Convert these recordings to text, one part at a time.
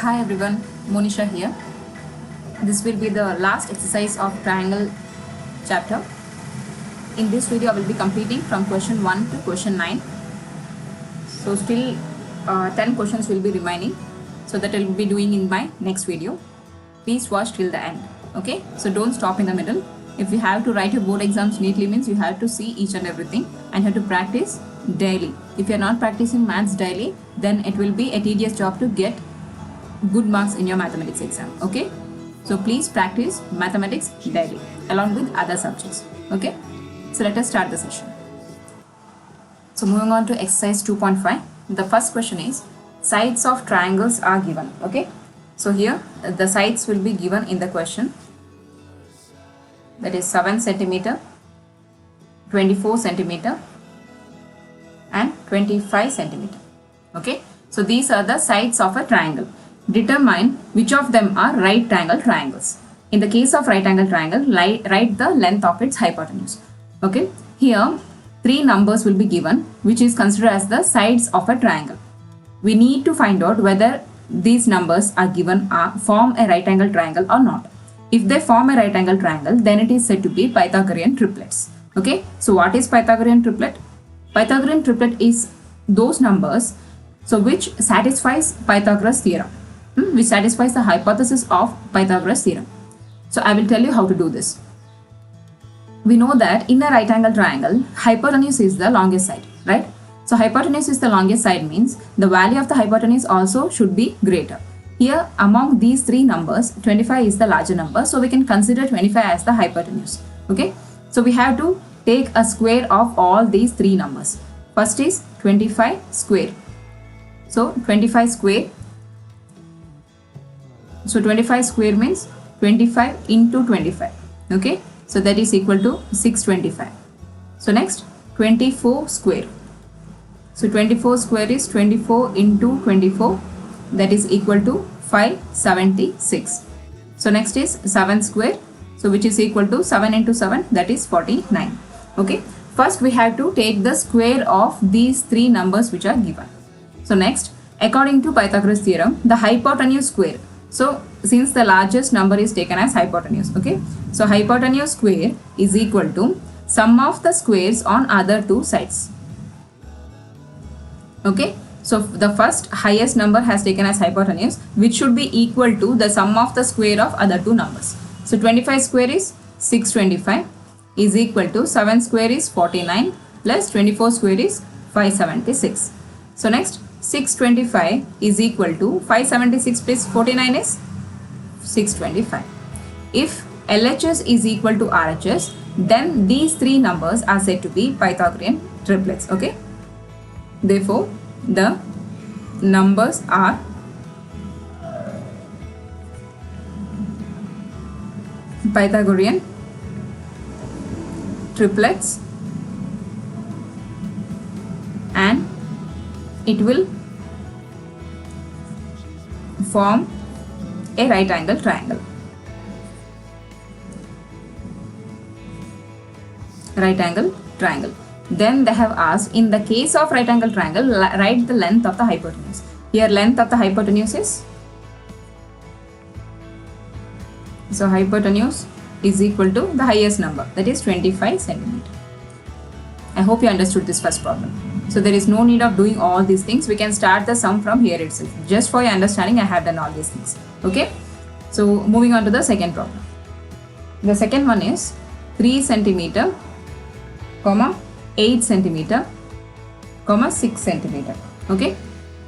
Hi everyone, Monisha here. This will be the last exercise of triangle chapter. In this video, I will be completing from question 1 to question 9. So still 10 questions will be remaining. So that I will be doing in my next video. Please watch till the end. Okay, so don't stop in the middle. If you have to write your board exams neatly means you have to see each and everything and have to practice daily. If you are not practicing maths daily, then it will be a tedious job to get good marks in your mathematics exam. Okay, so please practice mathematics daily along with other subjects. Okay, so let us start the session. So moving on to exercise 2.5, the first question is sides of triangles are given. Okay, so here the sides will be given in the question, that is 7 centimeter, 24 centimeter and 25 centimeter. Okay, so these are the sides of a triangle. Determine which of them are right angle triangles. In the case of right angle triangle, write the length of its hypotenuse. Okay, here 3 numbers will be given, which is considered as the sides of a triangle. We need to find out whether these numbers are given form a right angle triangle or not. If they form a right angle triangle, then it is said to be Pythagorean triplets. Okay, so what is Pythagorean triplet? Pythagorean triplet is those numbers which satisfies Pythagoras theorem, which satisfies the hypothesis of Pythagoras theorem. So I will tell you how to do this. We know that in a right angle triangle, hypotenuse is the longest side, right? So hypotenuse is the longest side means the value of the hypotenuse also should be greater. Here among these 3 numbers, 25 is the larger number, so we can consider 25 as the hypotenuse. Okay, so we have to take a square of all these 3 numbers. First is 25 square. So 25 square. So 25 square means 25 into 25. Okay, so that is equal to 625. So next 24 square. So 24 square is 24 into 24, that is equal to 576. So next is 7 square, so which is equal to 7 into 7, that is 49. Okay, first we have to take the square of these 3 numbers which are given. So next, according to Pythagoras theorem, the hypotenuse square. So since the largest number is taken as hypotenuse, okay, so hypotenuse square is equal to sum of the squares on other 2 sides. Okay, so the first highest number has taken as hypotenuse, which should be equal to the sum of the square of other 2 numbers. So 25 square is 625 is equal to 7 square is 49 plus 24 square is 576. So next 625 is equal to 576 plus 49 is 625. If LHS is equal to RHS, then these 3 numbers are said to be Pythagorean triplets. Okay, therefore the numbers are Pythagorean triplets and it will form a right angle triangle. Right angle triangle. Then they have asked, in the case of right angle triangle, write the length of the hypotenuse. Here length of the hypotenuse is, so hypotenuse is equal to the highest number, that is 25 centimeter. I hope you understood this first problem. So there is no need of doing all these things. We can start the sum from here itself. Just for your understanding, I have done all these things. Okay. So moving on to the second problem. The second one is 3 centimeter, 8 centimeter, 6 centimeter. Okay.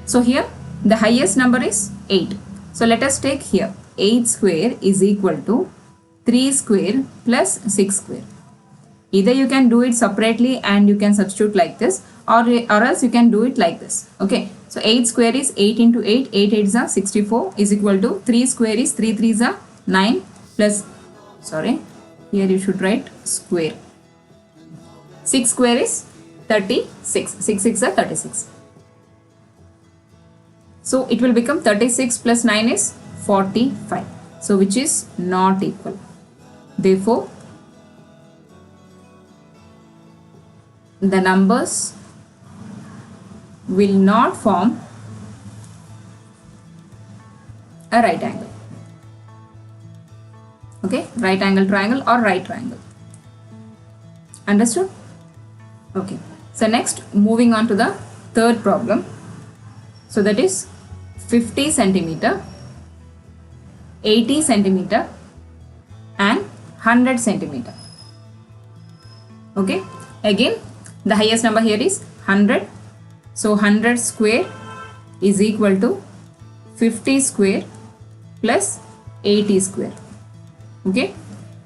So here the highest number is 8. So let us take here 8 square is equal to 3 square plus 6 square. Either you can do it separately and you can substitute like this, or else you can do it like this. Okay, so 8 square is 8 into 8, 8 8s are 64 is equal to 3 square is 3 3s are 9 plus, sorry, here you should write square. 6 square is 36, 6 6 are 36. So it will become 36 plus 9 is 45. So which is not equal. Therefore, the numbers will not form a right angle. Okay, right angle triangle or right triangle. Understood? Okay. So next, moving on to the third problem. So that is 50 centimeter, 80 centimeter and 100 centimeter. Okay. Again, the highest number here is 100. So 100 square is equal to 50 square plus 80 square. Okay.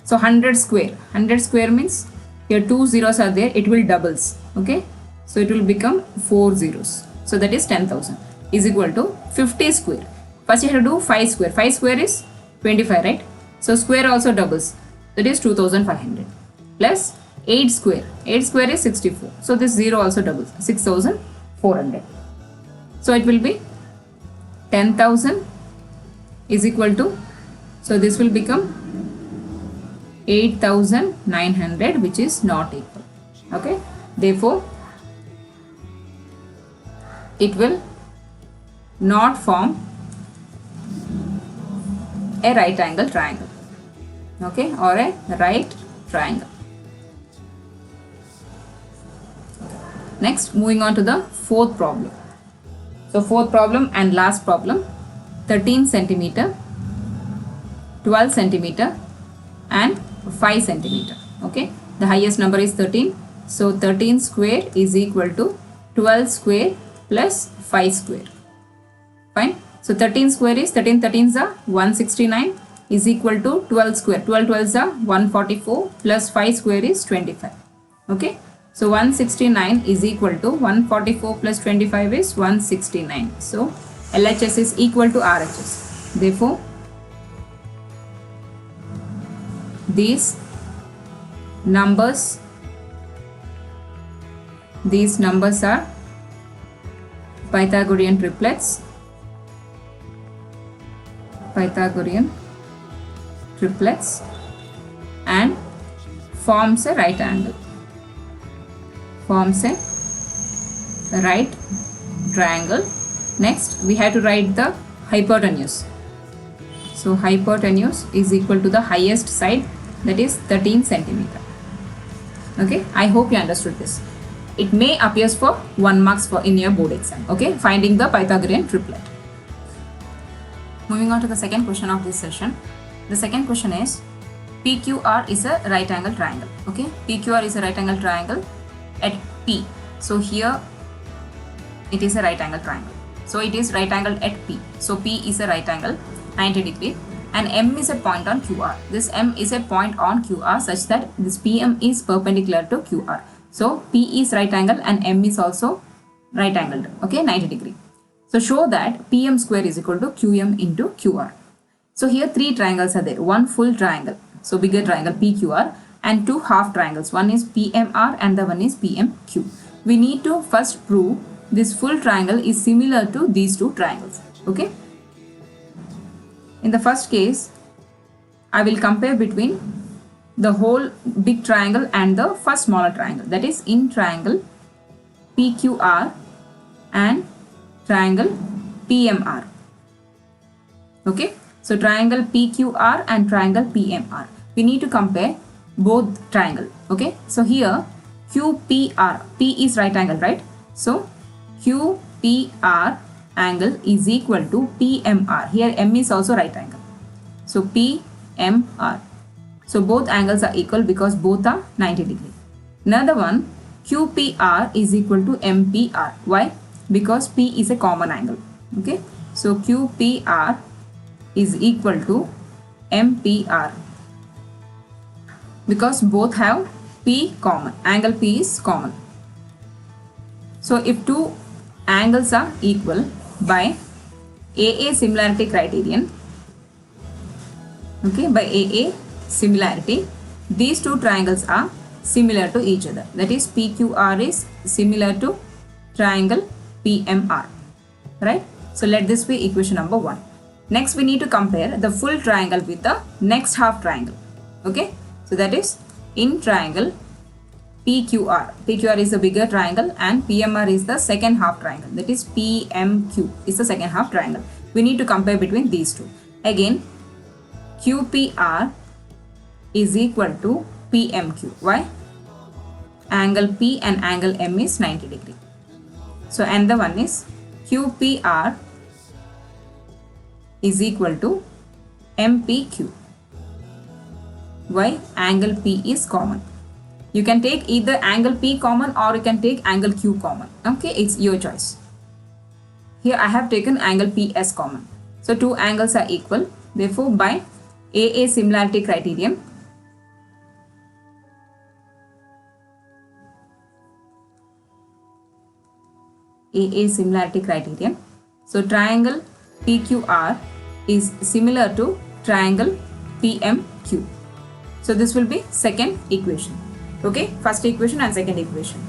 So 100 square means here 2 zeros are there, it will doubles. Okay. So it will become 4 zeros. So that is 10,000 is equal to 50 square. First you have to do 5 square. 5 square is 25, right? So square also doubles. That is 2500 plus 8 square. 8 square is 64. So this 0 also doubles. 6400. So it will be 10,000 is equal to, so this will become 8,900, which is not equal. Okay. Therefore, it will not form a right angle triangle. Okay, or a right triangle. Next, moving on to the fourth problem. So fourth problem and last problem, 13 centimeter, 12 centimeter and 5 centimeter. Okay, the highest number is 13. So 13 square is equal to 12 square plus 5 square. Fine. So 13 square is 13 13s are 169 is equal to 12 square. 12 12s are 144 plus 5 square is 25. Okay. So 169 is equal to 144 plus 25 is 169. So LHS is equal to RHS. Therefore, these numbers are Pythagorean triplets. And forms a right angle. Forms a right triangle. Next, we have to write the hypotenuse. So hypotenuse is equal to the highest side, that is 13 centimeter. Okay, I hope you understood this. It may appear for 1 marks for in your board exam. Okay, finding the Pythagorean triplet. Moving on to the second question of this session. The second question is PQR is a right angle triangle. Okay, PQR is a right angle triangle at P. So here it is a right angle triangle. So it is right angle at P. So P is a right angle 90 degree and M is a point on QR. This M is a point on QR such that this PM is perpendicular to QR. So P is right angle and M is also right angled. Okay, 90 degree. So show that PM square is equal to QM into QR. So here 3 triangles are there. One full triangle. So bigger triangle PQR and 2 half triangles. One is PMR and the one is PMQ. We need to first prove this full triangle is similar to these 2 triangles. Okay. In the first case, I will compare between the whole big triangle and the first smaller triangle. That is in triangle PQR and triangle PMR. Okay. So triangle PQR and triangle PMR. We need to compare both triangle. Okay. So here QPR, P is right angle, right? So QPR angle is equal to PMR. Here M is also right angle. So PMR. So both angles are equal because both are 90 degree. Another one, QPR is equal to MPR. Why? Because P is a common angle. Okay. So QPR is equal to MPR because both have P common. Angle P is common. So if 2 angles are equal by AA similarity criterion, okay, by AA similarity, these 2 triangles are similar to each other. That is PQR is similar to triangle PMR, right? So let this be equation number 1. Next we need to compare the full triangle with the next half triangle. Okay, so that is in triangle PQR. PQR is the bigger triangle and PMR is the second half triangle. That is PMQ is the second half triangle. we need to compare between these two. Again, QPR is equal to PMQ. Why? Angle P and angle M is 90 degree. So another one is QPR is equal to MPQ. Why? Angle P is common. You can take either angle P common or you can take angle Q common. Okay, it's your choice. Here I have taken angle P as common. So two angles are equal. Therefore, by AA similarity criterion, so triangle PQR is similar to triangle PMQ. So this will be second equation. Okay, first equation and second equation.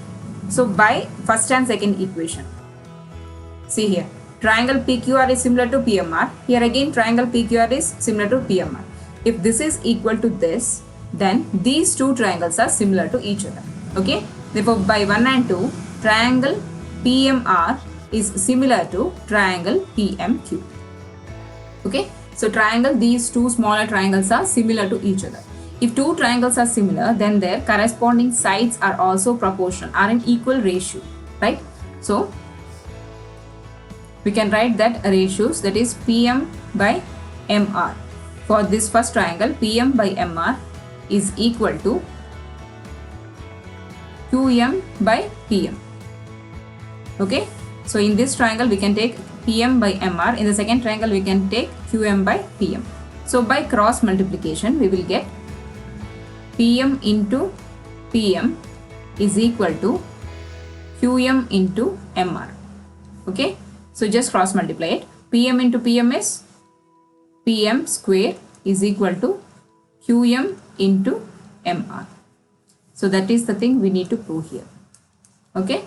So by first and second equation, see here, triangle PQR is similar to PMR. Here again, triangle PQR is similar to PMR. If this is equal to this, then these two triangles are similar to each other. Okay, therefore by 1 and 2, triangle PMR is similar to triangle PMQ. Okay, so these two smaller triangles are similar to each other. If two triangles are similar, then their corresponding sides are also proportional, are in equal ratio, right? So we can write that ratios, that is PM by MR. For this first triangle, PM by MR is equal to QM by PM. Okay, so in this triangle we can take PM by MR. In the second triangle we can take QM by PM. So by cross multiplication we will get PM into PM is equal to QM into MR. Okay, so just cross multiply it. PM into PM is PM square is equal to QM into MR. So that is the thing we need to prove here. Okay,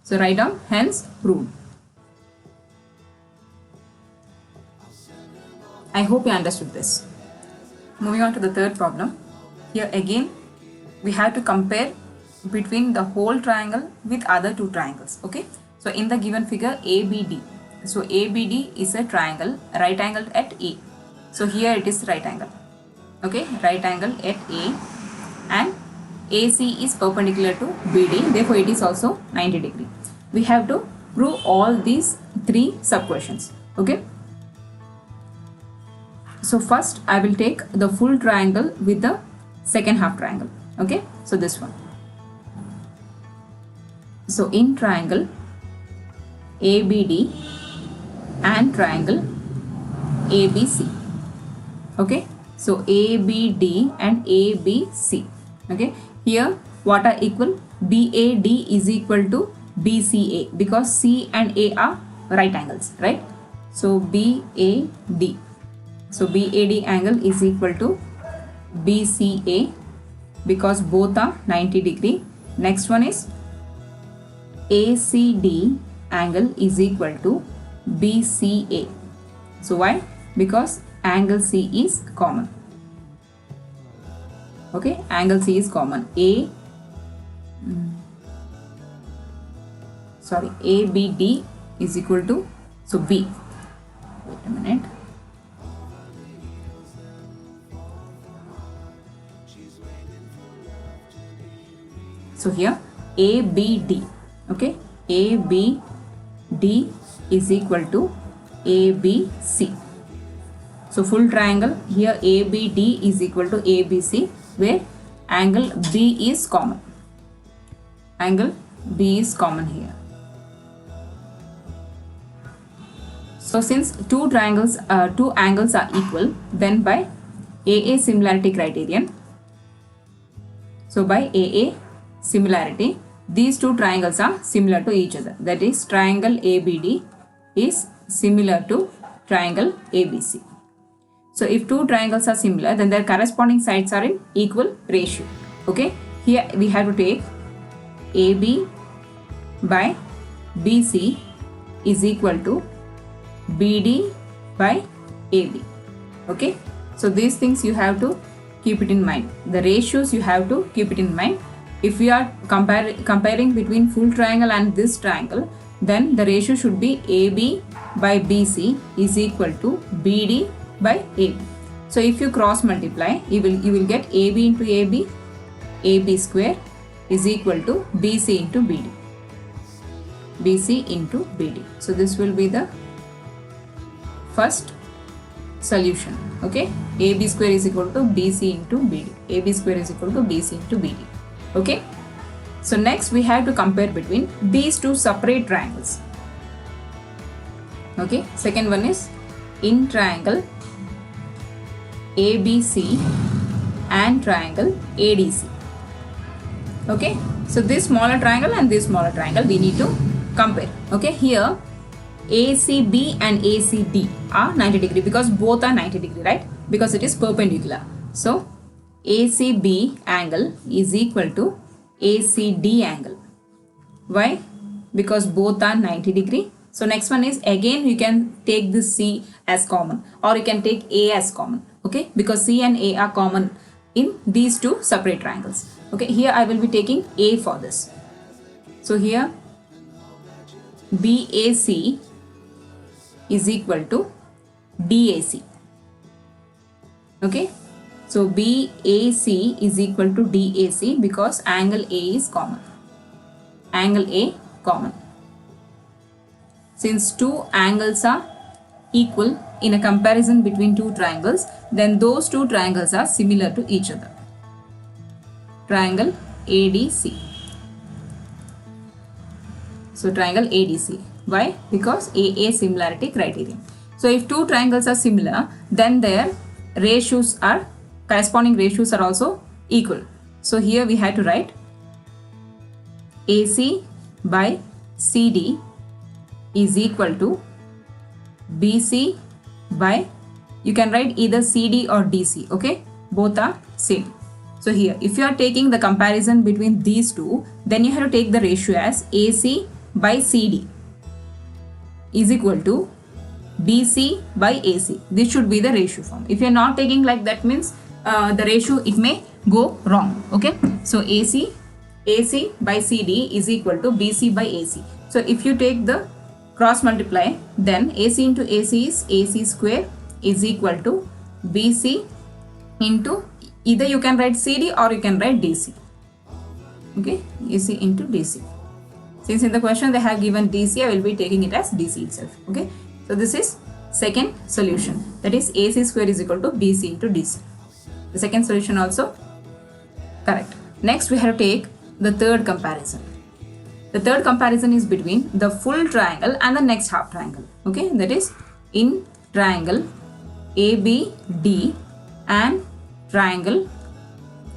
so write down, hence proved. I hope you understood this. Moving on to the third problem. Here again, we have to compare between the whole triangle with other two triangles. Okay, so in the given figure ABD, so ABD is a triangle right angled at A. So here it is right angle. Okay, right angle at A, and AC is perpendicular to BD, therefore it is also 90 degree. We have to prove all these three sub questions. Okay, so first I will take the full triangle with the second half triangle. Okay, so this one. So in triangle ABD and triangle ABC. Okay, so ABD and ABC. Okay, here what are equal? BAD is equal to BCA because C and A are right angles, right? So BAD. So BAD angle is equal to BCA because both are 90 degree. Next one is ACD angle is equal to BCA. So why? Because angle C is common. Okay, angle C is common. ABD is equal to, so B. Wait a minute. So here ABD, okay, ABD is equal to ABC. So full triangle here ABD is equal to ABC, where angle B is common. Angle B is common here. So since two angles are equal, then by AA similarity criterion, so by AA similarity, these two triangles are similar to each other. That is, triangle ABD is similar to triangle ABC. So if two triangles are similar, then their corresponding sides are in equal ratio. Okay, here we have to take AB by BC is equal to BD by AB. Okay, so these things you have to keep it in mind. The ratios you have to keep it in mind. If we are comparing between full triangle and this triangle, then the ratio should be AB by BC is equal to BD by AB. So if you cross multiply, you will get AB into AB, AB square is equal to BC into BD. BC into BD. So this will be the first solution. Okay, AB square is equal to BC into BD. AB square is equal to BC into BD. Okay, so next we have to compare between these two separate triangles. Okay, second one is in triangle ABC and triangle ADC. Okay, so this smaller triangle and this smaller triangle we need to compare. Okay, here ACB and ACD are 90 degree because both are 90 degree, right? Because it is perpendicular. So ACB angle is equal to ACD angle. Why? Because both are 90 degree. So next one is, again you can take this C as common, or you can take A as common. Okay, because C and A are common in these two separate triangles. Okay, here I will be taking A for this. So here BAC is equal to DAC. Okay, so BAC is equal to DAC because angle A is common. Angle A common. Since two angles are equal in a comparison between two triangles, then those two triangles are similar to each other. Triangle ADC. So triangle ADC. Why? Because AA similarity criterion. So if two triangles are similar, then their ratios are, corresponding ratios are also equal. So here we have to write AC by CD is equal to BC by, you can write either CD or DC. Okay, both are same. So here if you are taking the comparison between these two, then you have to take the ratio as AC by CD is equal to BC by AC. This should be the ratio form. If you are not taking like that, means the ratio, it may go wrong. Okay, so AC by CD is equal to BC by AC. So if you take the cross multiply, then AC into AC is AC square is equal to BC into, either you can write CD or you can write DC. Okay, AC into DC. Since in the question they have given DC, I will be taking it as DC itself. Okay, so this is second solution, that is AC square is equal to BC into DC. The second solution also correct. Next we have to take the third comparison. The third comparison is between the full triangle and the next half triangle. Okay, that is in triangle ABD and triangle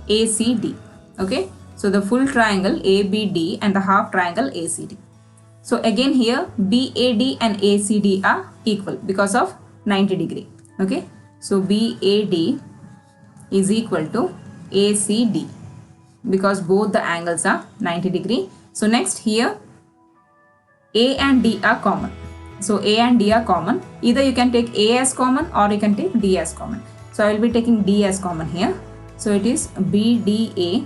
ACD. Okay, so the full triangle ABD and the half triangle ACD. So again here BAD and ACD are equal because of 90 degree. Okay, so BAD is equal to ACD because both the angles are 90 degree. So next here A and D are common. So A and D are common. Either you can take A as common or you can take D as common. So I will be taking D as common here. So it is BDA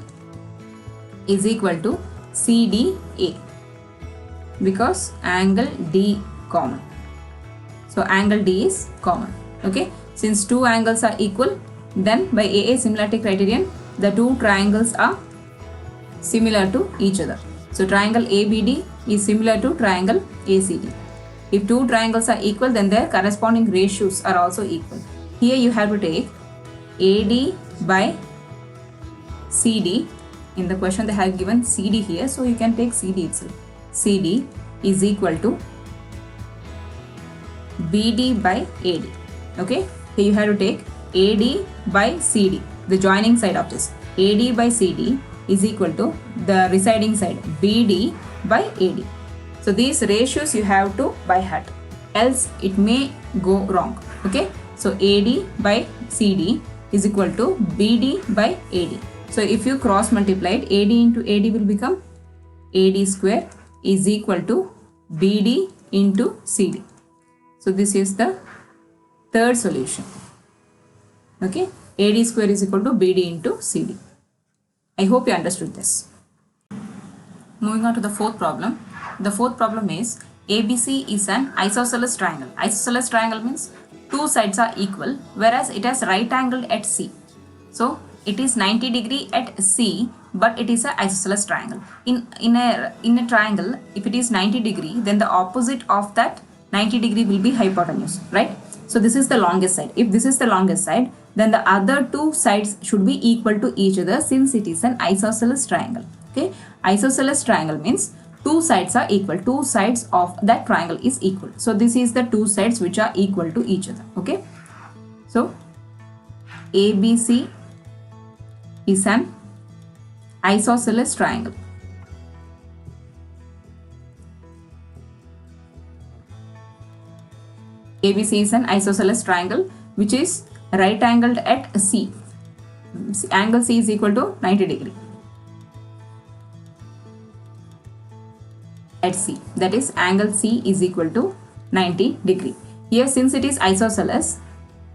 is equal to CDA because angle D common. So angle D is common. Okay, since two angles are equal, then by AA similarity criterion, the two triangles are similar to each other. So triangle ABD is similar to triangle ACD. If two triangles are equal, then their corresponding ratios are also equal. Here you have to take AD by CD. In the question they have given CD here, so you can take CD itself. CD is equal to BD by AD. Okay, here you have to take AD by CD, the joining side of this. AD by CD is equal to the residing side BD by AD. So these ratios you have to by heart, else it may go wrong. Okay, so AD by CD is equal to BD by AD. So if you cross multiply it, AD into AD will become AD square is equal to BD into CD. So this is the third solution. Okay, AD square is equal to BD into CD. I hope you understood this. Moving on to the fourth problem. The fourth problem is ABC is an isosceles triangle. Isosceles triangle means two sides are equal, whereas it has right angle at C. So it is 90 degree at C, but it is an isosceles triangle. In a triangle, if it is 90 degree, then the opposite of that 90 degree will be hypotenuse, right? So this is the longest side. If this is the longest side, then the other two sides should be equal to each other, since it is an isosceles triangle. Okay, isosceles triangle means two sides are equal. Two sides of that triangle is equal. So this is the two sides which are equal to each other. Okay, so ABC is an isosceles triangle. ABC is an isosceles triangle which is right angled at C. Angle C is equal to 90 degree at C. That is, angle C is equal to 90 degree. Here, since it is isosceles,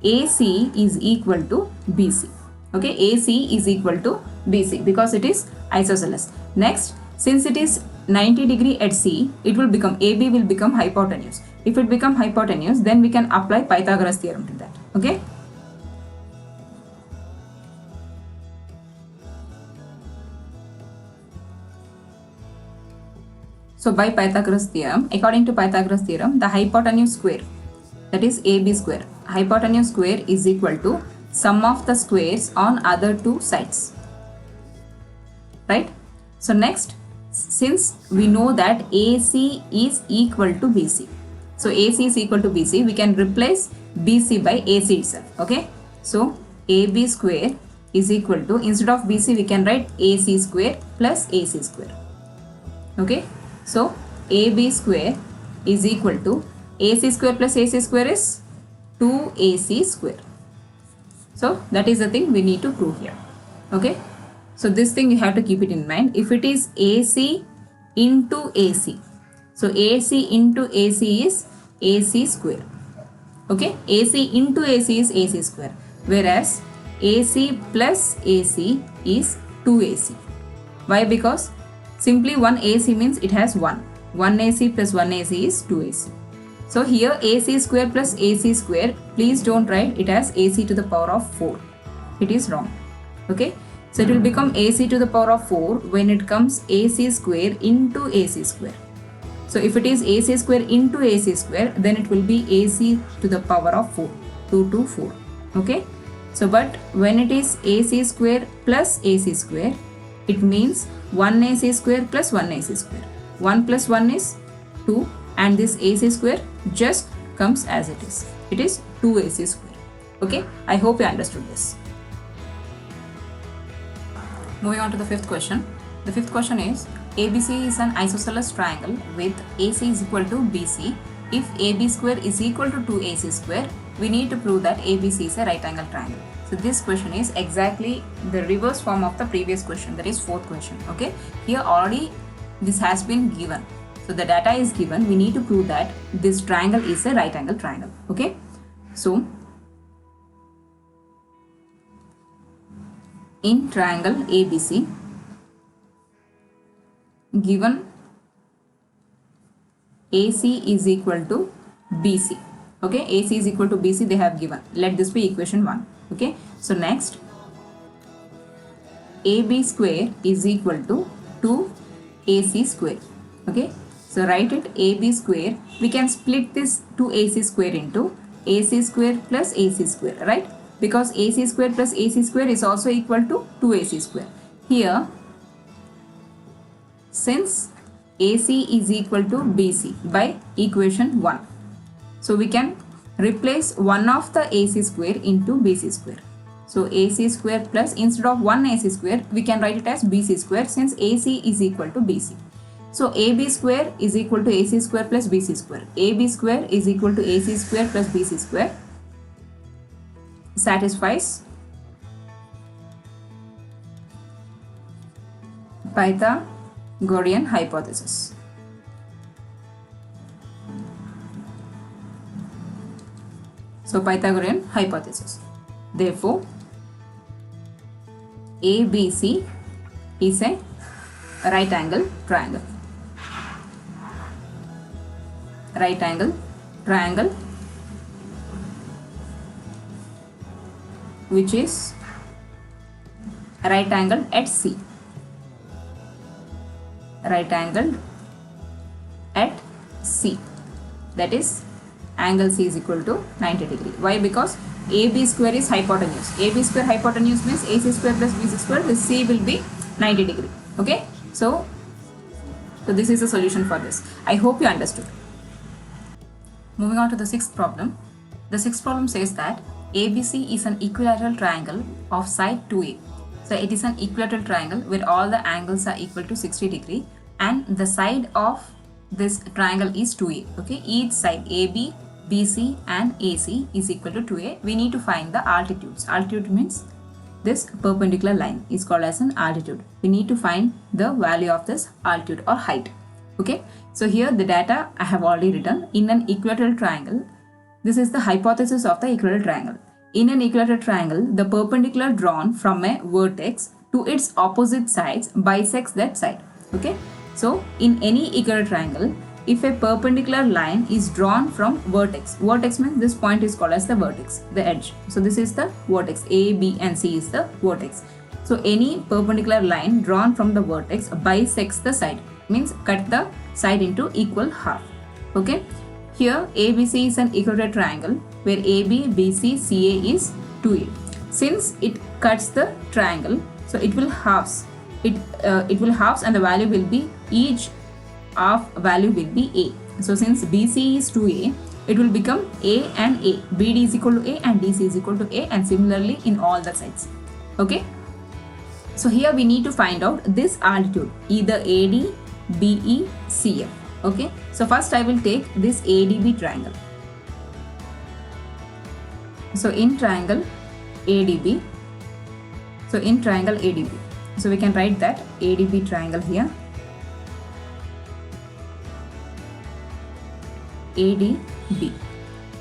AC is equal to BC. Okay, AC is equal to BC because it is isosceles. Next, since it is 90 degree at C, it will become, AB will become hypotenuse. If it become hypotenuse, then we can apply Pythagoras theorem to that. Okay. So by Pythagoras theorem, according to Pythagoras theorem, the hypotenuse square, that is AB square, hypotenuse square is equal to sum of the squares on other two sides. Right? So next, since we know that AC is equal to BC, so AC is equal to BC, we can replace BC by AC itself. Okay, so AB square is equal to, instead of BC we can write AC square plus AC square. Okay, so AB square is equal to AC square plus AC square is 2AC square. So that is the thing we need to prove here. Okay, so this thing you have to keep it in mind. If it is AC into AC, so AC into AC is AC square. Okay, AC into AC is AC square, whereas AC plus AC is 2AC. Why? Because simply one AC means it has 1. 1 AC plus 1 AC is 2 AC. So here AC square plus AC square, please don't write it as AC to the power of 4. It is wrong. Okay, so it will become AC to the power of 4 when it comes AC square into AC square. So if it is AC square into AC square, then it will be AC to the power of 4, 2 to 4. Okay, so but when it is AC square plus AC square, it means 1 AC square plus 1 AC square. 1 plus 1 is 2, and this AC square just comes as it is. It is 2 AC square. Okay, I hope you understood this. Moving on to the fifth question. The fifth question is, ABC is an isosceles triangle with AC is equal to BC. If AB square is equal to 2AC square, we need to prove that ABC is a right angle triangle. So this question is exactly the reverse form of the previous question, that is fourth question. Okay, here already this has been given. So the data is given, we need to prove that this triangle is a right angle triangle. Okay, so in triangle ABC, given AC is equal to BC. Okay, AC is equal to BC they have given. Let this be equation 1. Okay, so next, AB square is equal to 2AC square. Okay, so write it AB square. We can split this 2AC square into AC square plus AC square, right? Because AC square plus AC square is also equal to 2AC square. Here, since AC is equal to BC by equation 1, so we can replace one of the AC square into BC square. So AC square plus, instead of 1 AC square, we can write it as BC square, since AC is equal to BC. So AB square is equal to AC square plus BC square. AB square is equal to AC square plus BC square satisfies Pythagorean hypothesis. So Pythagorean hypothesis. Therefore, ABC is a right angle triangle. right angle triangle which is right angle at C. Right angle at C, that is angle C is equal to 90 degree. Why? Because AB square is hypotenuse. AB square hypotenuse means AC square plus BC square. This C will be 90 degree. Okay. So this is the solution for this. I hope you understood. Moving on to the sixth problem. The sixth problem says that ABC is an equilateral triangle of side 2A. So it is an equilateral triangle where all the angles are equal to 60 degree and the side of this triangle is 2A. Okay, each side AB, BC and AC is equal to 2A. We need to find the altitudes. Altitude means this perpendicular line is called as an altitude. We need to find the value of this altitude or height. Okay, so here the data I have already written. In an equilateral triangle, this is the hypothesis of the equilateral triangle. In an equilateral triangle, the perpendicular drawn from a vertex to its opposite sides bisects that side. Okay, so in any equilateral triangle, if a perpendicular line is drawn from vertex means this point is called as the vertex, the edge. So this is the vertex, A, B and C is the vertex. So any perpendicular line drawn from the vertex bisects the side, means cut the side into equal half. Okay, here ABC is an equilateral triangle where AB, BC, CA is 2A. Since it cuts the triangle, so it will halves. It will halves and the value will be, each half value will be A. So since BC is 2A, it will become A and A. BD is equal to A and DC is equal to A, and similarly in all the sides. Okay. So here we need to find out this altitude, either AD, BE, CF. Okay. So first I will take this ADB triangle. So in triangle ADB, so we can write that ADB triangle here. ADB.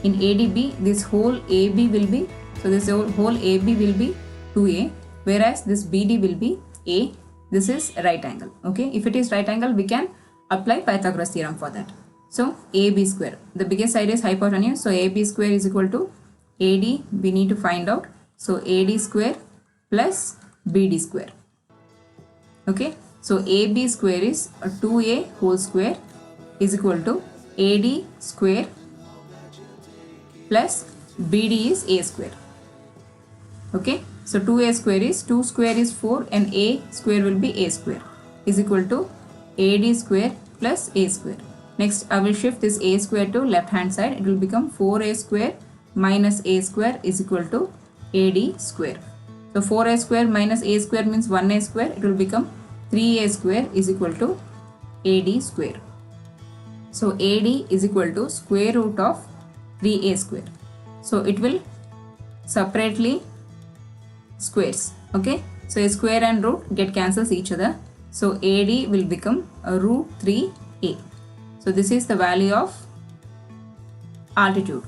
In ADB, this whole AB will be, so this whole AB will be 2A, whereas this BD will be A. This is right angle. Okay, if it is right angle, we can apply Pythagoras theorem for that. So AB square, the biggest side is hypotenuse, so AB square is equal to AD, we need to find out. So AD square plus BD square. Okay, so AB square is 2A whole square is equal to AD square plus BD is A square. Okay, so 2A square is 2 square is 4 and A square will be A square is equal to AD square plus A square. Next I will shift this A square to left hand side. It will become 4A square minus A square is equal to AD square. So 4A square minus A square means 1A square. It will become 3A square is equal to AD square. So AD is equal to square root of 3A square. So it will separately squares. Okay, so a square and root get cancels each other. So AD will become a root 3A. So this is the value of altitude.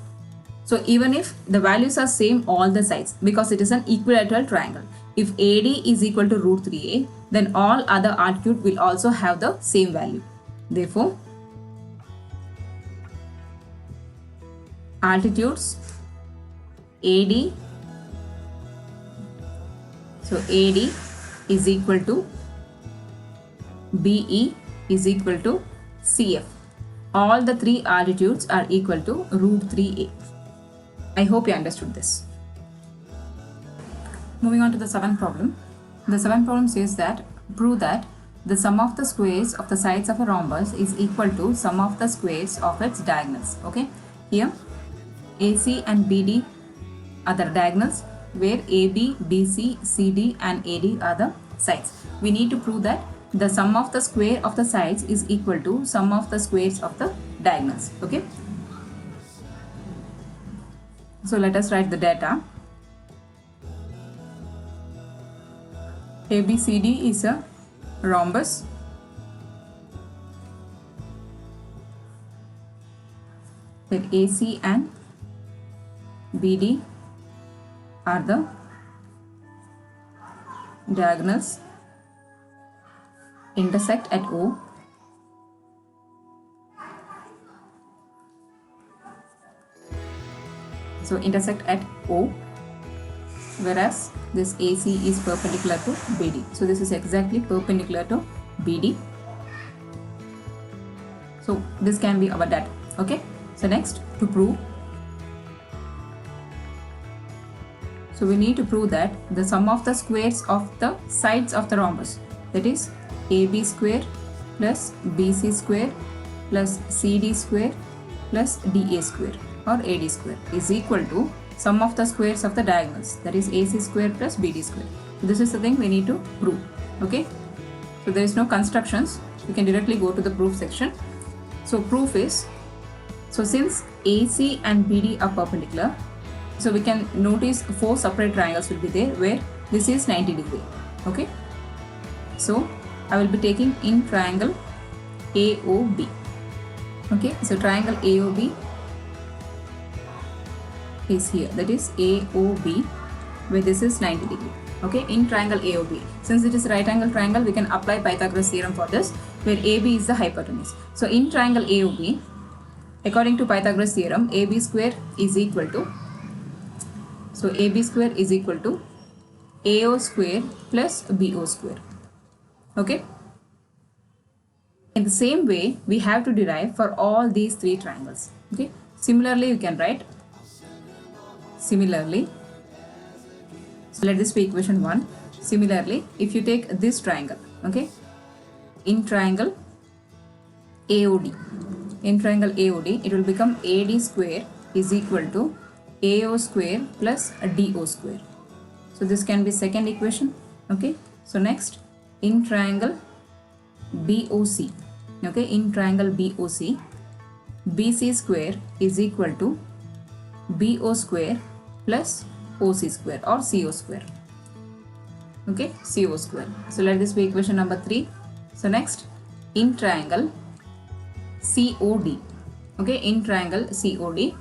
So even if the values are same all the sides, because it is an equilateral triangle, if AD is equal to root 3A, then all other altitude will also have the same value. Therefore, altitudes AD, so AD is equal to BE is equal to CF. All the three altitudes are equal to root 3A. I hope you understood this. Moving on to the seventh problem. The seventh problem says that prove that the sum of the squares of the sides of a rhombus is equal to sum of the squares of its diagonals. Okay, here AC and BD are the diagonals, where AB, BC, CD and AD are the sides. We need to prove that the sum of the square of the sides is equal to sum of the squares of the diagonals. Okay, so let us write the data. ABCD is a rhombus. Then AC and BD are the diagonals, intersect at O. So intersect at O, whereas this AC is perpendicular to BD. So this is exactly perpendicular to BD. So this can be our data. Okay. So next, to prove. So we need to prove that the sum of the squares of the sides of the rhombus, that is AB square plus BC square plus CD square plus DA square or AD square is equal to sum of the squares of the diagonals, that is AC square plus BD square. So this is the thing we need to prove. Okay. So there is no constructions. We can directly go to the proof section. So proof is, so since AC and BD are perpendicular, so we can notice 4 separate triangles will be there where this is 90 degree. Okay. So I will be taking in triangle AOB. Okay. So triangle AOB is here, that is AOB, where this is 90 degree. Okay. In triangle AOB, since it is right angle triangle, we can apply Pythagoras theorem for this, where AB is the hypotenuse. So in triangle AOB, according to Pythagoras theorem, AB square is equal to, so AB square is equal to AO square plus BO square. Okay. In the same way, we have to derive for all these 3 triangles. Okay. Similarly, you can write similarly. So let this be equation 1. Similarly, if you take this triangle, okay, in triangle AOD, it will become AD square is equal to AO square plus DO square. So this can be second equation. Okay. So next, in triangle BOC, okay, in triangle BOC, BC square is equal to BO square plus OC square or CO square. Okay, CO square. So let this be equation number 3. So next, in triangle COD, okay, in triangle COD,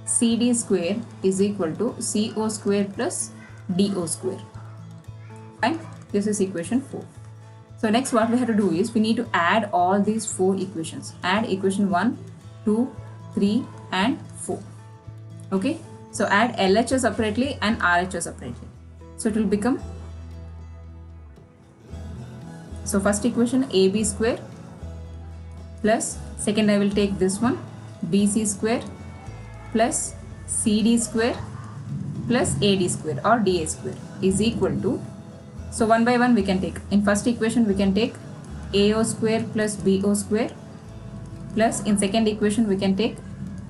CD square is equal to CO square plus DO square. Fine. This is equation 4. So next what we have to do is we need to add all these 4 equations. Add equation 1, 2, 3 and 4. Okay. So add LHS separately and RHS separately. So it will become, so first equation AB square plus, second I will take this one, BC square plus CD square plus AD square or DA square is equal to, so one by one we can take. In first equation we can take AO square plus BO square plus, in second equation we can take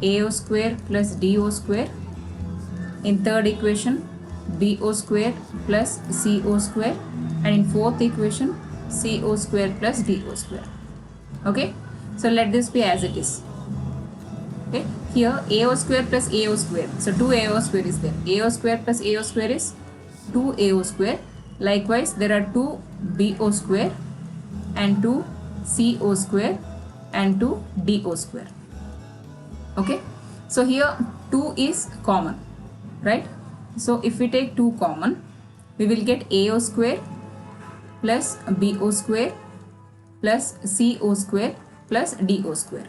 AO square plus DO square, in third equation BO square plus CO square, and in fourth equation CO square plus DO square. Okay. So let this be as it is. Okay. Here AO square plus AO square, so 2 AO square is there. AO square plus AO square is 2 AO square. Likewise there are 2 BO square and 2 CO square and 2 DO square. Okay. So here 2 is common, right? So if we take 2 common, we will get AO square plus BO square plus CO square plus DO square.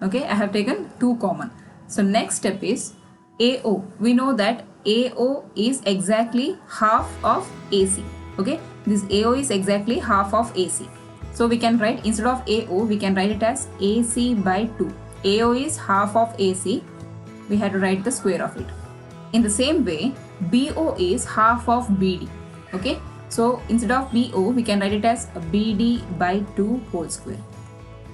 Okay, I have taken 2 common. So next step is AO. We know that AO is exactly half of AC. Okay, this AO is exactly half of AC. So we can write, instead of AO, we can write it as AC by 2. AO is half of AC. We have to write the square of it. In the same way, BO is half of BD. Okay, so instead of BO, we can write it as BD by 2 whole square.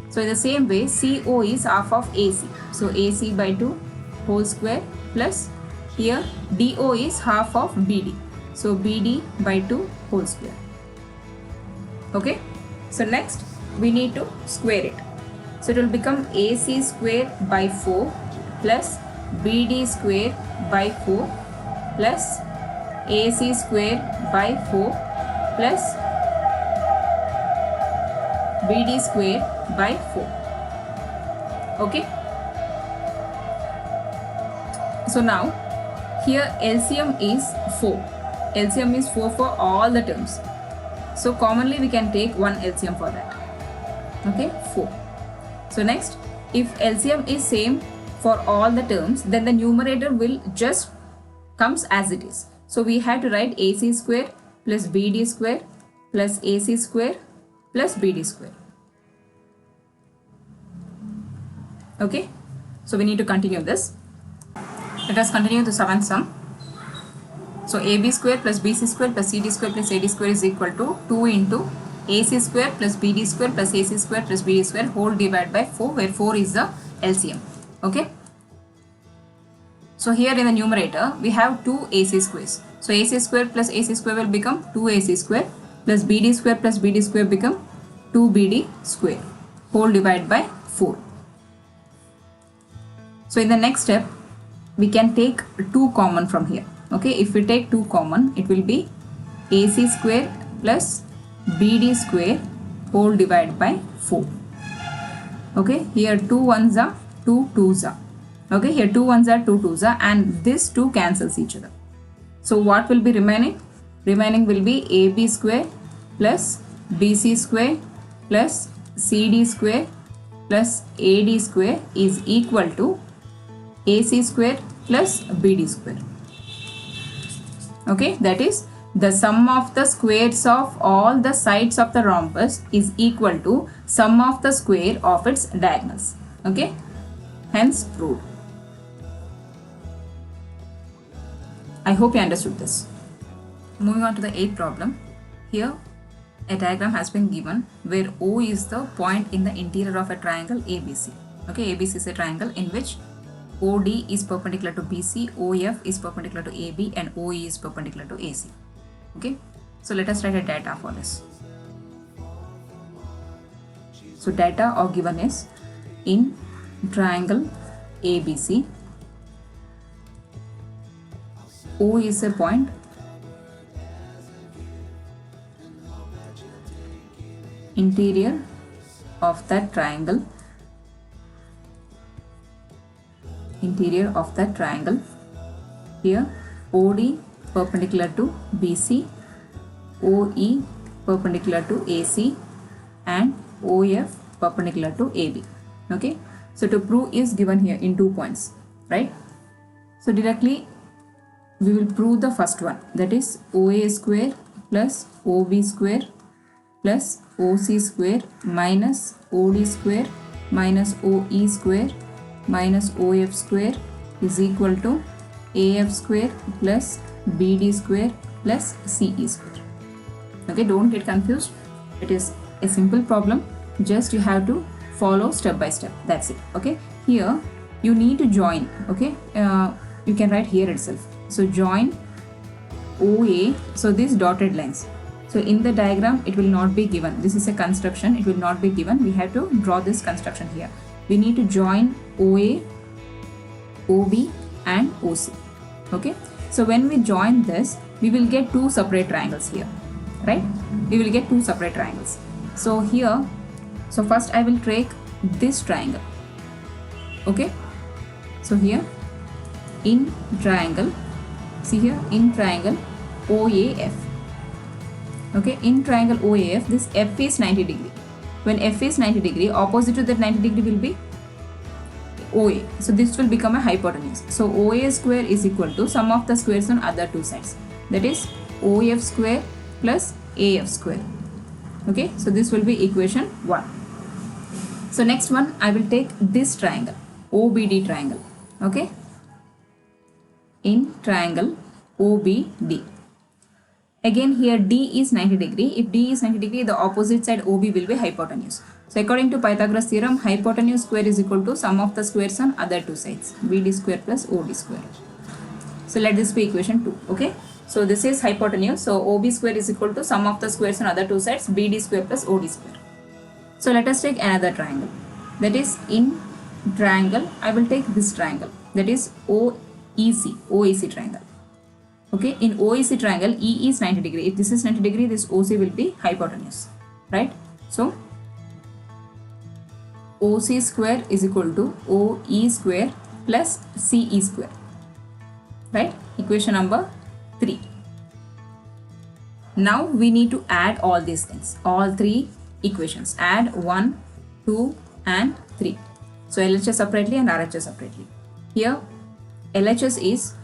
So in the same way, CO is half of AC. So AC by 2 whole square plus, here DO is half of BD. So BD by 2 whole square. Okay. So next we need to square it. So it will become AC square by 4 plus BD square by 4 plus AC square by 4 plus BD square by 4. Okay. So now here LCM is 4. LCM is 4 for all the terms. So commonly we can take one LCM for that. Okay, 4. So next, if LCM is same for all the terms, then the numerator will just comes as it is. So we have to write AC square plus BD square plus AC square plus BD square. Okay, so we need to continue this. Let us continue the seventh sum. So AB square plus BC square plus CD square plus AD square is equal to 2 into AC square plus BD square plus AC square plus BD square whole divided by 4, where 4 is the LCM. Okay. So here in the numerator we have 2 AC squares. So AC square plus AC square will become 2 AC square plus BD square plus BD square become 2 BD square whole divided by 4. So in the next step we can take 2 common from here. Okay, if we take 2 common, it will be AC square plus BD square whole divided by 4. Okay, here 2 ones are 2 twos are. Okay, here 2 ones are 2 twos are, and this 2 cancels each other. So what will be remaining? Remaining will be AB square plus BC square plus CD square plus AD square is equal to AC square plus BD square. Okay, that is the sum of the squares of all the sides of the rhombus is equal to sum of the square of its diagonals. Okay, hence proved. I hope you understood this. Moving on to the 8th problem. Here a diagram has been given where O is the point in the interior of a triangle ABC. Okay, ABC is a triangle in which OD is perpendicular to BC, OF is perpendicular to AB, and OE is perpendicular to AC. Okay, so let us write a data for this. So data are given is in triangle ABC, O is a point interior of that triangle, here OD perpendicular to BC, OE perpendicular to AC, and OF perpendicular to AB. Okay, so to prove is given here in 2 points, right? So directly we will prove the first one, that is OA square plus OB square plus OC square minus OD square minus OE square minus OF square is equal to AF square plus BD square plus CE square. Okay, don't get confused. It is a simple problem. Just you have to follow step by step. That's it. Okay, here you need to join. Okay, you can write here itself. So join OA. So these dotted lines. So in the diagram it will not be given. This is a construction. It will not be given. We have to draw this construction here. We need to join OA, OB and OC. Okay, so when we join this, we will get 2 separate triangles here, right? We will get 2 separate triangles. So here, so first I will take this triangle. Okay, so here in triangle, see here in triangle OAF. Okay, in triangle OAF, this F is 90 degree. When F is 90 degree, opposite to that 90 degree will be OA. So this will become a hypotenuse. So OA square is equal to sum of the squares on other 2 sides. That is OF square plus AF square. Okay, so this will be equation 1. So next one, I will take this triangle, OBD triangle. Okay, in triangle OBD. Again here D is 90 degree. If D is 90 degree, the opposite side OB will be hypotenuse. So according to Pythagoras theorem, hypotenuse square is equal to sum of the squares on other 2 sides, BD square plus OD square. So let this be equation 2. Okay, so this is hypotenuse. So OB square is equal to sum of the squares on other 2 sides, BD square plus OD square. So let us take another triangle. That is in triangle, I will take this triangle. That is OEC triangle. Okay, in OEC triangle, E is 90 degree. If this is 90 degree, this OC will be hypotenuse, right? So OC square is equal to OE square plus CE square, right? Equation number 3. Now we need to add all these things, all 3 equations. Add 1, 2 and 3. So LHS separately and RHS separately. Here LHS is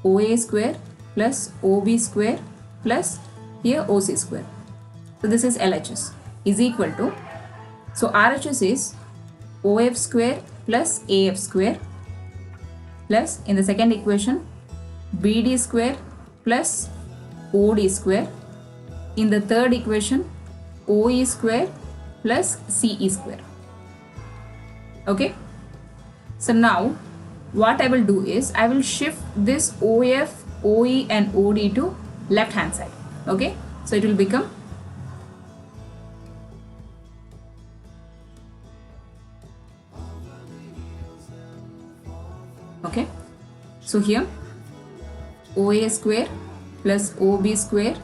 OA square plus OB square plus here OC square. So this is LHS is equal to, so RHS is OF square plus AF square plus in the second equation BD square plus OD square. In the third equation OE square plus CE square. Okay. So now what I will do is I will shift this OF, OE and OD to left hand side. Okay. So it will become okay. So here OA square plus OB square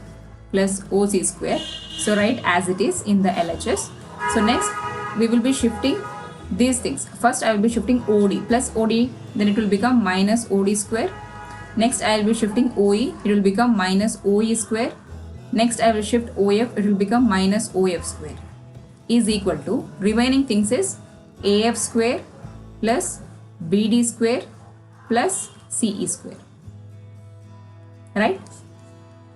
plus OC square. So write as it is in the LHS. So next we will be shifting these things. First I will be shifting OD plus OD, then it will become minus OD square. Next I will be shifting OE, it will become minus OE square. Next I will shift OF, it will become minus OF square is equal to, remaining things is AF square plus BD square plus CE square. Right?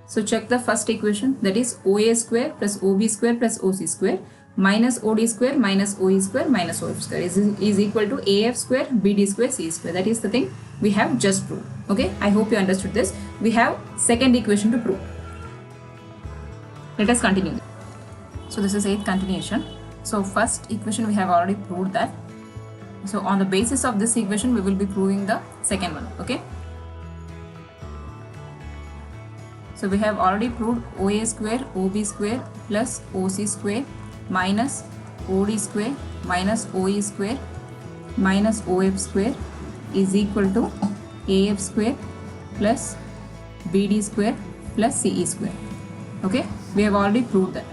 So check the first equation, that is OA square plus OB square plus OC square minus OD square minus OE square minus OF square is equal to AF square BD square CE square. That is the thing we have just proved. Okay, I hope you understood this. We have second equation to prove. Let us continue. So this is 8th continuation. So first equation we have already proved that. So on the basis of this equation we will be proving the second one. Okay. So we have already proved OA square OB square plus OC square minus OD square minus OE square minus OF square is equal to AF square plus BD square plus CE square. Okay, we have already proved that.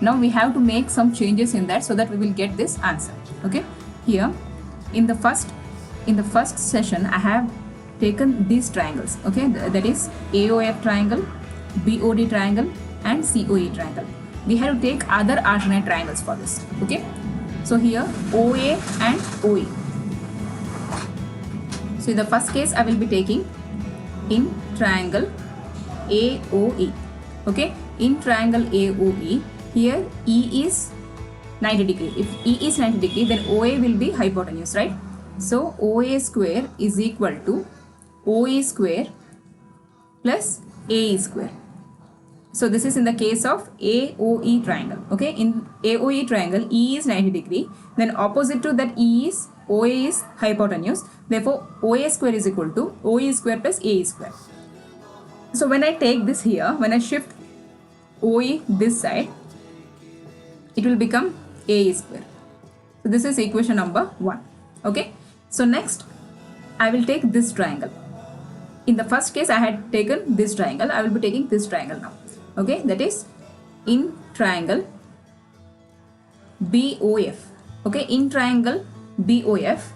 Now we have to make some changes in that so that we will get this answer. Okay, here in the first session I have taken these triangles. Okay, that is AOF triangle, BOD triangle and COE triangle. We have to take other alternate triangles for this. Okay, so here OA and OE. So in the first case I will be taking in triangle AOE. Okay, in triangle AOE, here E is 90 degree. If E is 90 degree, then OA will be hypotenuse, right? So OA square is equal to OE square plus AE square. So this is in the case of AOE triangle. Okay, in AOE triangle E is 90 degree, then opposite to that E is OA is hypotenuse. Therefore OA square is equal to OE square plus AE square. So when I take this here, when I shift OE this side, it will become AE square. So this is equation number 1. Okay, so next I will take this triangle. In the first case I had taken this triangle, I will be taking this triangle now. Okay, that is in triangle BOF. Okay, in triangle BOF,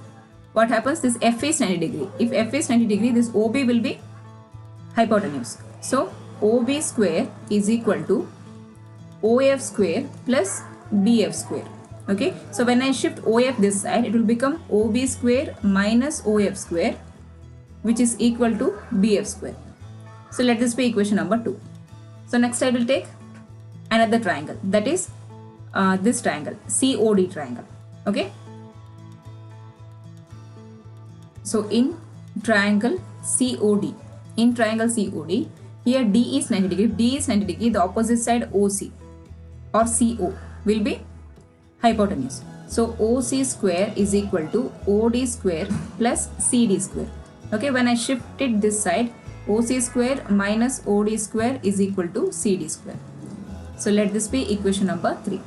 what happens? This F is 90 degree. If F is 90 degree, this OB will be hypotenuse. So OB square is equal to OF square plus BF square. Okay, so when I shift OF this side, it will become OB square minus OF square, which is equal to BF square. So let this be equation number 2. So next I will take another triangle, that is this triangle, COD triangle. Okay, so in triangle COD, here D is 90 degree. If D is 90 degree, the opposite side OC or CO will be hypotenuse. So OC square is equal to OD square plus CD square. Okay, when I shift it this side, OC square minus OD square is equal to CD square. So let this be equation number 3.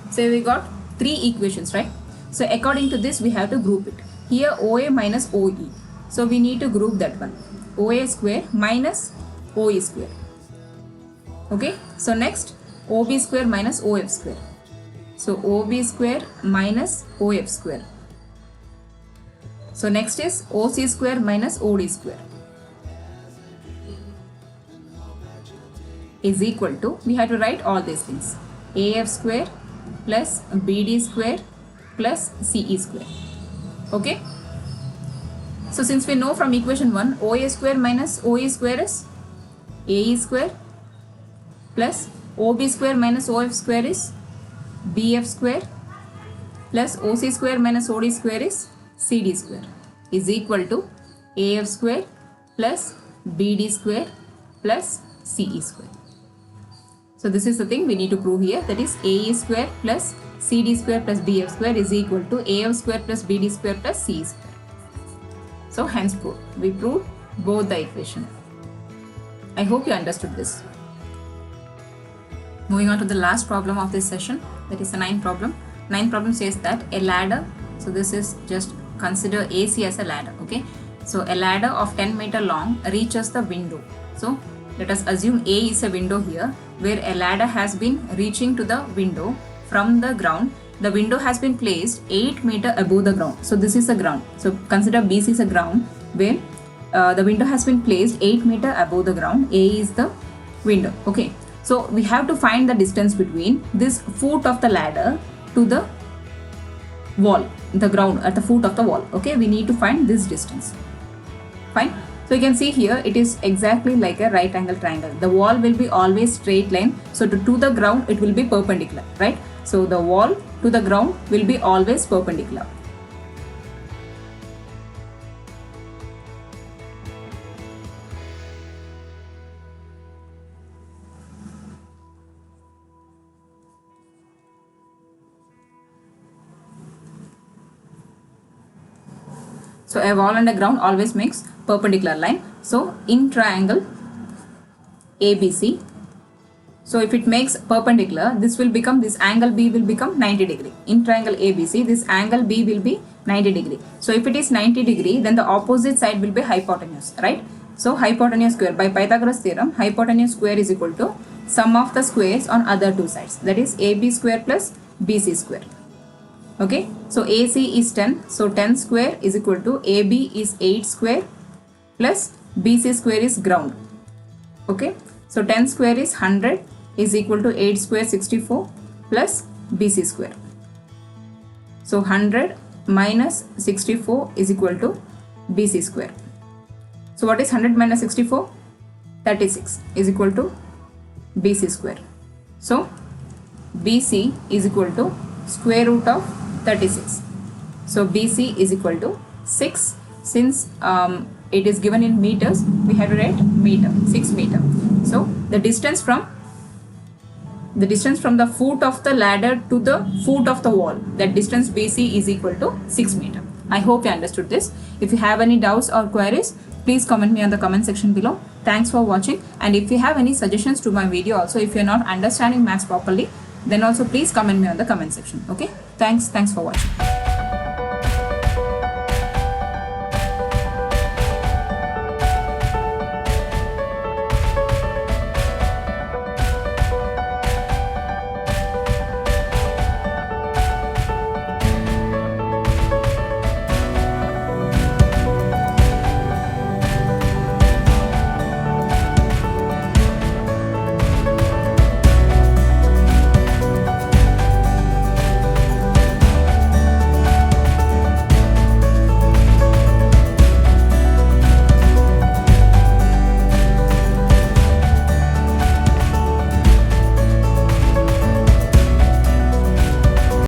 So we got 3 equations, right? So according to this we have to group it. Here OA minus OE. So we need to group that one. OA square minus OE square. Okay, so next OB square minus OF square. So OB square minus OF square. So next is OC square minus OD square is equal to, we have to write all these things, AF square plus BD square plus CE square. Okay. So since we know from equation 1, OA square minus OE square is AE square plus OB square minus OF square is BF square plus OC square minus OD square is CD square is equal to AF square plus BD square plus CE square. So this is the thing we need to prove here, that is AE square plus CD square plus BF square is equal to AF square plus BD square plus CE square. So hence we proved both the equation. I hope you understood this. Moving on to the last problem of this session, that is the ninth problem. Ninth problem says that a ladder, so this is just consider AC as a ladder, okay? So a ladder of 10 meter long reaches the window. So let us assume A is a window here, where a ladder has been reaching to the window from the ground. The window has been placed 8 meter above the ground. So this is the ground. So consider BC is a ground where the window has been placed 8 meter above the ground. A is the window, okay? So we have to find the distance between this foot of the ladder to the wall, the ground at the foot of the wall, okay? We need to find this distance. Fine. So you can see here it is exactly like a right angle triangle. The wall will be always straight line. So to the ground it will be perpendicular, right? So the wall to the ground will be always perpendicular. So a wall and a ground always makes perpendicular line. So in triangle ABC, so if it makes perpendicular, this will become, this angle B will become 90 degree. In triangle ABC, this angle B will be 90 degree. So if it is 90 degree, then the opposite side will be hypotenuse, right? So hypotenuse square, by Pythagoras theorem, hypotenuse square is equal to sum of the squares on other two sides, that is AB square plus BC square. Okay, so AC is 10, so 10 square is equal to AB is 8 square plus BC square is ground. Okay, so 10 square is 100 is equal to 8 square 64 plus BC square. So 100 minus 64 is equal to BC square. So what is 100 minus 64? 36 is equal to BC square. So BC is equal to square root of 36. So BC is equal to 6. Since it is given in meters, we have to write meter, 6 meter. So the distance from the foot of the ladder to the foot of the wall, that distance BC is equal to 6 meter. I hope you understood this. If you have any doubts or queries, please comment me on the comment section below. Thanks for watching, and if you have any suggestions to my video also, if you are not understanding maths properly, then also please comment me on the comment section. Okay, thanks for watching.